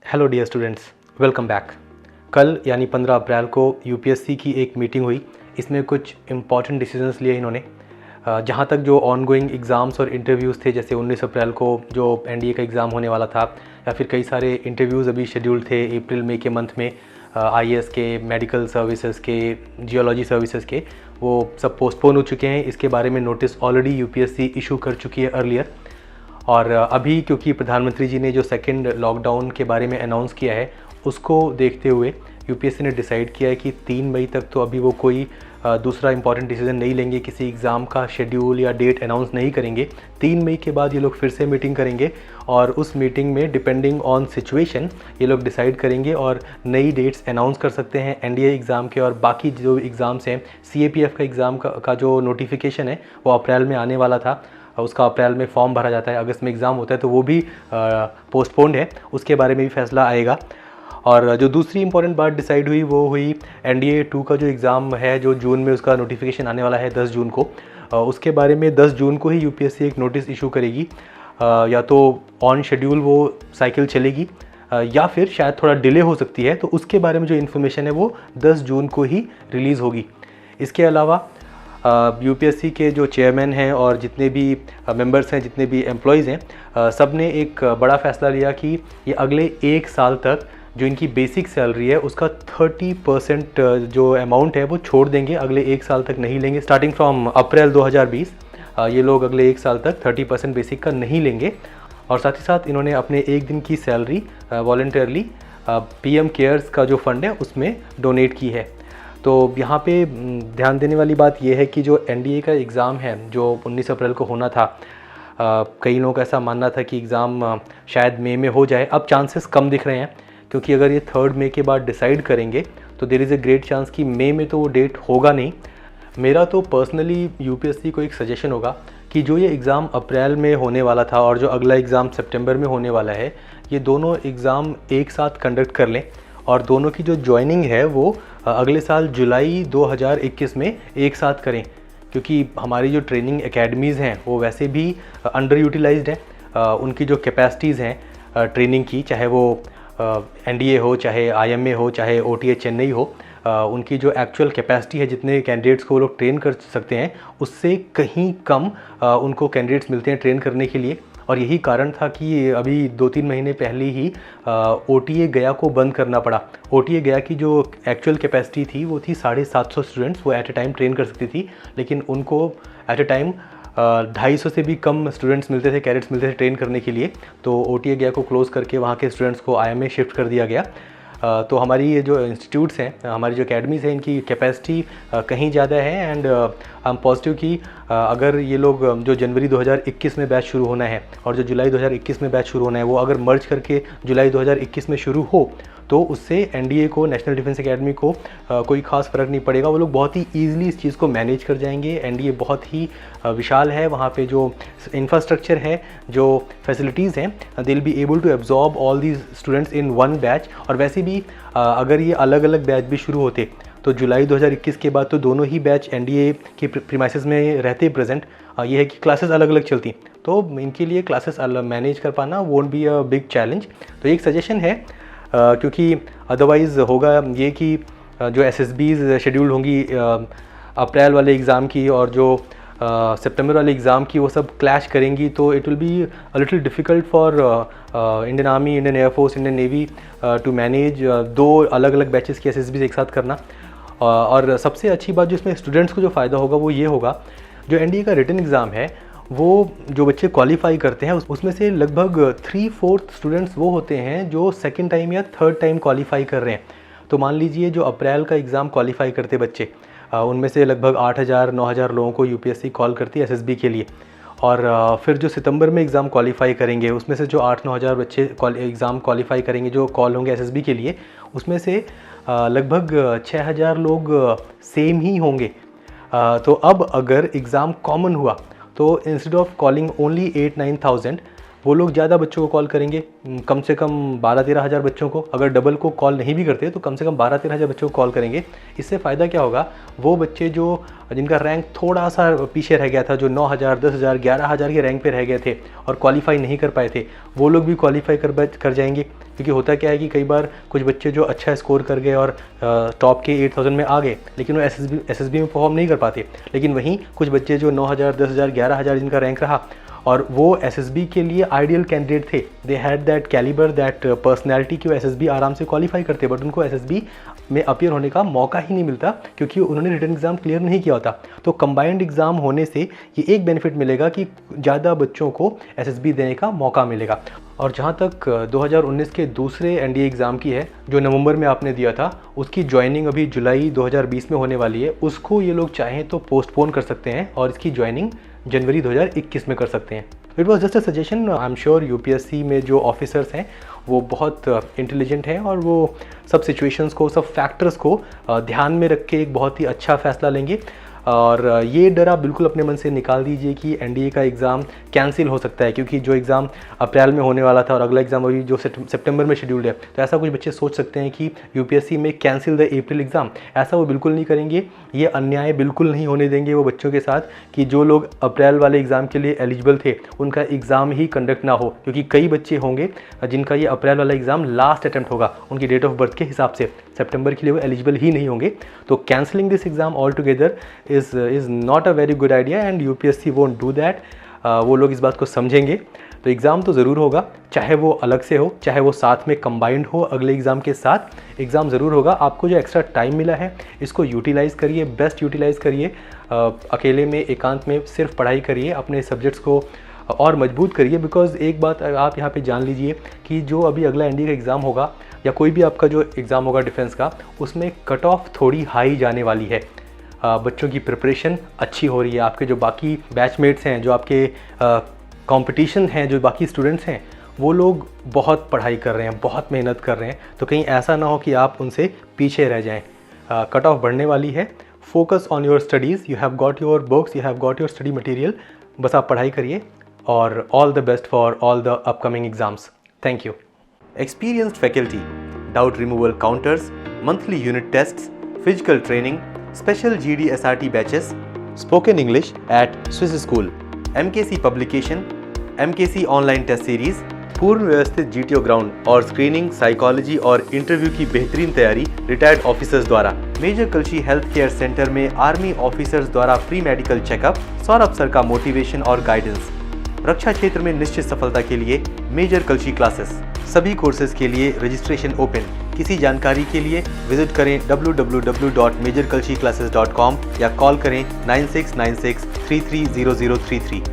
Hello dear students, welcome back. कल यानी 15 अप्रैल को यूपीएससी की एक मीटिंग हुई। इसमें कुछ इम्पॉर्टेंट डिसीजंस लिए इन्होंने। जहाँ तक जो ऑनगोइंग एग्ज़ाम्स और इंटरव्यूज़ थे, जैसे 19 अप्रैल को जो एनडीए का एग्ज़ाम होने वाला था, या फिर कई सारे इंटरव्यूज़ अभी शेड्यूल थे अप्रैल मई के मंथ में, आईएएस के, मेडिकल सर्विसेज के, जियोलॉजी सर्विसेज के, वो सब पोस्टपोन हो चुके हैं। इसके बारे में नोटिस ऑलरेडी यूपीएससी इशू कर चुकी है अर्लियर। और अभी क्योंकि प्रधानमंत्री जी ने जो सेकेंड लॉकडाउन के बारे में अनाउंस किया है, उसको देखते हुए यूपीएससी ने डिसाइड किया है कि 3 मई तक तो अभी वो कोई दूसरा इंपॉर्टेंट डिसीजन नहीं लेंगे, किसी एग्ज़ाम का शेड्यूल या डेट अनाउंस नहीं करेंगे। 3 मई के बाद ये लोग फिर से मीटिंग करेंगे और उस मीटिंग में डिपेंडिंग ऑन सिचुएशन ये लोग डिसाइड करेंगे और नई डेट्स अनाउंस कर सकते हैं एनडीए एग्ज़ाम के। और बाकी जो एग्ज़ाम्स हैं, सीएपीएफ का एग्ज़ाम का जो नोटिफिकेशन है वो अप्रैल में आने वाला था, उसका अप्रैल में फॉर्म भरा जाता है, अगस्त में एग्ज़ाम होता है, तो वो भी पोस्टपोन्ड है। उसके बारे में भी फैसला आएगा। और जो दूसरी इंपॉर्टेंट बात डिसाइड हुई वो हुई एनडीए 2 का जो एग्ज़ाम है, जो जून में उसका नोटिफिकेशन आने वाला है 10 जून को। उसके बारे में 10 जून को ही यूपीएससी एक नोटिस इशू करेगी। या तो ऑन शेड्यूल वो साइकिल चलेगी या फिर शायद थोड़ा डिले हो सकती है। तो उसके बारे में जो इन्फॉर्मेशन है वो 10 जून को ही रिलीज़ होगी। इसके अलावा यूपीएससी के जो चेयरमैन हैं और जितने भी मेंबर्स हैं, जितने भी एम्प्लॉयज़ हैं, सब ने एक बड़ा फ़ैसला लिया कि ये अगले 1 साल तक जो इनकी बेसिक सैलरी है उसका 30% जो अमाउंट है वो छोड़ देंगे, अगले 1 साल तक नहीं लेंगे। स्टार्टिंग फ्रॉम अप्रैल 2020 ये लोग अगले 1 साल तक 30% बेसिक का नहीं लेंगे। और साथ ही साथ इन्होंने अपने 1 दिन की सैलरी वॉलंटियरली पीएम केयर्स का जो फंड है उसमें डोनेट की है। तो यहाँ पे ध्यान देने वाली बात यह है कि जो एनडीए का एग्ज़ाम है जो 19 अप्रैल को होना था, कई लोगों का ऐसा मानना था कि एग्ज़ाम शायद मई में हो जाए। अब चांसेस कम दिख रहे हैं, क्योंकि अगर ये 3 मई के बाद डिसाइड करेंगे तो there is a great chance कि मई में तो वो डेट होगा नहीं। मेरा तो पर्सनली यूपीएससी को एक सजेशन होगा कि जो ये एग्ज़ाम अप्रैल में होने वाला था और जो अगला एग्ज़ाम सितंबर में होने वाला है, ये दोनों एग्ज़ाम एक साथ कंडक्ट कर लें और दोनों की जो ज्वाइनिंग है वो अगले साल जुलाई 2021 में एक साथ करें। क्योंकि हमारी जो ट्रेनिंग एकेडमीज़ हैं वो वैसे भी अंडर यूटिलाइज्ड हैं। उनकी जो कैपेसिटीज़ हैं ट्रेनिंग की, चाहे वो एनडीए हो, चाहे आईएमए हो, चाहे ओटीए चेन्नई हो, उनकी जो एक्चुअल कैपेसिटी है, जितने कैंडिडेट्स को वो लोग ट्रेन कर सकते हैं, उससे कहीं कम उनको कैंडिडेट्स मिलते हैं ट्रेन करने के लिए। और यही कारण था कि अभी 2-3 महीने पहले ही ओटीए गया को बंद करना पड़ा। ओटीए गया की जो एक्चुअल कैपेसिटी थी वो थी 750 स्टूडेंट्स वो एट ए टाइम ट्रेन कर सकती थी, लेकिन उनको एट ए टाइम 250 से भी कम स्टूडेंट्स मिलते थे, कैडेट्स मिलते थे ट्रेन करने के लिए। तो ओटीए गया को क्लोज़ करके वहाँ के स्टूडेंट्स को आईएमए शिफ्ट कर दिया गया। तो हमारी ये जो इंस्टीट्यूट्स हैं, हमारी जो अकेडमीज़ हैं, इनकी कैपेसिटी कहीं ज़्यादा है। एंड आई एम पॉजिटिव कि अगर ये लोग जो जनवरी 2021 में बैच शुरू होना है और जो जुलाई 2021 में बैच शुरू होना है, वो अगर मर्ज करके जुलाई 2021 में शुरू हो तो उससे एनडीए को, नेशनल डिफेंस एकेडमी को कोई ख़ास फ़र्क नहीं पड़ेगा। वो लोग बहुत ही ईजिली इस चीज़ को मैनेज कर जाएंगे। एनडीए बहुत ही विशाल है, वहाँ पे जो इंफ्रास्ट्रक्चर है, जो फैसिलिटीज़ हैं, they will be able to absorb all these students in one batch. और वैसे भी अगर ये अलग अलग बैच भी शुरू होते तो जुलाई 2021 के बाद तो दोनों ही बैच एनडीए के प्रीमाइसेस में रहते प्रेजेंट। ये है कि क्लासेस अलग अलग चलती, तो इनके लिए क्लासेस मैनेज कर पाना won't be a big challenge. तो एक सजेशन है, क्योंकि अदरवाइज़ होगा ये कि जो एसएसबीज़ शेड्यूल होंगी अप्रैल वाले एग्ज़ाम की और जो सितंबर वाले एग्ज़ाम की, वो सब क्लैश करेंगी। तो it will be a little difficult for Indian army, Indian air force, Indian navy to manage 2 अलग अलग बैचेस की एसएसबीज़ एक साथ करना। और सबसे अच्छी बात जो इसमें स्टूडेंट्स को जो फ़ायदा होगा वो ये होगा, जो एनडीए का रिटन एग्ज़ाम है वो जो बच्चे क्वालिफाई करते हैं उसमें से लगभग 3/4 स्टूडेंट्स वो होते हैं जो सेकंड टाइम या थर्ड टाइम क्वालिफाई कर रहे हैं। तो मान लीजिए जो अप्रैल का एग्ज़ाम क्वालिफाई करते बच्चे, उनमें से लगभग 8,000-9,000 लोगों को यूपीएससी कॉल करती है एसएसबी के लिए। और फिर जो सितंबर में एग्ज़ाम क्वालिफाई करेंगे उसमें से जो 8-9 हज़ार बच्चे एग्ज़ाम क्वालिफाई करेंगे जो कॉल होंगे एसएसबी के लिए, उसमें से लगभग 6,000 लोग सेम ही होंगे। तो अब अगर एग्ज़ाम कॉमन हुआ तो instead of calling only 8-9 thousand, वो लोग ज़्यादा बच्चों को कॉल करेंगे, कम से कम 12-13 हज़ार बच्चों को। अगर डबल को कॉल नहीं भी करते तो कम से कम 12-13 हज़ार बच्चों को कॉल करेंगे। इससे फ़ायदा क्या होगा, वो बच्चे जो जिनका रैंक थोड़ा सा पीछे रह गया था, जो 9,000, 10,000, 11,000 के रैंक पे रह गए थे और क्वालिफाई नहीं कर पाए थे, वो लोग भी क्वालिफाई कर जाएंगे। क्योंकि होता क्या है कि कई बार कुछ बच्चे जो अच्छा स्कोर कर गए और टॉप के 8,000 में आ गए, लेकिन वो एसएसबी में परफॉर्म नहीं कर पाते। लेकिन वहीं कुछ बच्चे जो 9,000, 10,000, 11,000 जिनका रैंक रहा और वो एसएसबी के लिए आइडियल कैंडिडेट थे, they had that calibre, that personality कि वो एसएसबी आराम से क्वालिफाई करते, बट उनको एसएसबी में अपीयर होने का मौका ही नहीं मिलता क्योंकि उन्होंने रिटन एग्ज़ाम क्लियर नहीं किया होता। तो कंबाइंड एग्ज़ाम होने से ये एक बेनिफिट मिलेगा कि ज़्यादा बच्चों को एसएसबी देने का मौका मिलेगा। और जहाँ तक 2019 के दूसरे एनडीए एग्ज़ाम की है, जो नवंबर में आपने दिया था, उसकी ज्वाइनिंग अभी जुलाई 2020 में होने वाली है। उसको ये लोग चाहें तो पोस्टपोन कर सकते हैं और इसकी ज्वाइनिंग जनवरी 2021 में कर सकते हैं। It was just a suggestion. I am sure UPSC में जो ऑफिसर्स हैं वो बहुत इंटेलिजेंट हैं और वो सब सिचुएशंस को, सब फैक्टर्स को ध्यान में रख के एक बहुत ही अच्छा फैसला लेंगे। और ये डर आप बिल्कुल अपने मन से निकाल दीजिए कि एनडीए का एग्ज़ाम कैंसिल हो सकता है, क्योंकि जो एग्ज़ाम अप्रैल में होने वाला था और अगला एग्ज़ाम अभी जो सितंबर में शेड्यूल्ड है, तो ऐसा कुछ बच्चे सोच सकते हैं कि यूपीएससी में कैंसिल द अप्रैल एग्ज़ाम। ऐसा वो बिल्कुल नहीं करेंगे। ये अन्याय बिल्कुल नहीं होने देंगे वो बच्चों के साथ कि जो लोग अप्रैल वाले एग्ज़ाम के लिए एलिजिबल थे उनका एग्ज़ाम ही कंडक्ट ना हो, क्योंकि कई बच्चे होंगे जिनका ये अप्रैल वाला एग्ज़ाम लास्ट अटैम्प्ट होगा उनकी डेट ऑफ बर्थ के हिसाब से, सितंबर के लिए वो एलिजिबल ही नहीं होंगे। तो cancelling this exam all together is not a very good idea and UPSC won't do that। वो लोग इस बात को समझेंगे। तो एग्ज़ाम तो ज़रूर होगा, चाहे वो अलग से हो, चाहे वो साथ में कंबाइंड हो अगले एग्ज़ाम के साथ, एग्ज़ाम ज़रूर होगा। आपको जो एक्स्ट्रा टाइम मिला है इसको यूटिलाइज़ करिए, बेस्ट यूटिलाइज़ करिए। अकेले में एकांत में सिर्फ पढ़ाई करिए, अपने सब्जेक्ट्स को और मजबूत करिए। बिकॉज़ एक बात आप यहाँ पे जान लीजिए कि जो अभी अगला एनडीए का एग्ज़ाम होगा या कोई भी आपका जो एग्ज़ाम होगा डिफेंस का, उसमें कट ऑफ थोड़ी हाई जाने वाली है। बच्चों की प्रिपरेशन अच्छी हो रही है। आपके जो बाकी बैचमेट्स हैं, जो आपके कंपटीशन हैं, जो बाकी स्टूडेंट्स हैं, वो लोग बहुत पढ़ाई कर रहे हैं, बहुत मेहनत कर रहे हैं। तो कहीं ऐसा ना हो कि आप उनसे पीछे रह जाएं। कट ऑफ बढ़ने वाली है। Focus on your studies. You have got your books, you have got your study material. बस आप पढ़ाई करिए और all the best for all the upcoming exams. Thank you. Experienced faculty, doubt removal counters, monthly unit tests, physical training, special GD SRT batches, spoken English at Swiss School, MKC publication, MKC online test series, पूर्व व्यवस्थित GTO ground और screening, psychology और interview की बेहतरीन तैयारी retired officers द्वारा। Major कल्ची health care centre में army officers द्वारा free medical checkup, Saurabh sir का मोटिवेशन और गाइडेंस। रक्षा क्षेत्र में निश्चित सफलता के लिए मेजर कल्ची क्लासेस। सभी कोर्सेज के लिए रजिस्ट्रेशन ओपन। किसी जानकारी के लिए विजिट करें www.majorkulchiclasses.com या कॉल करें 9696330033।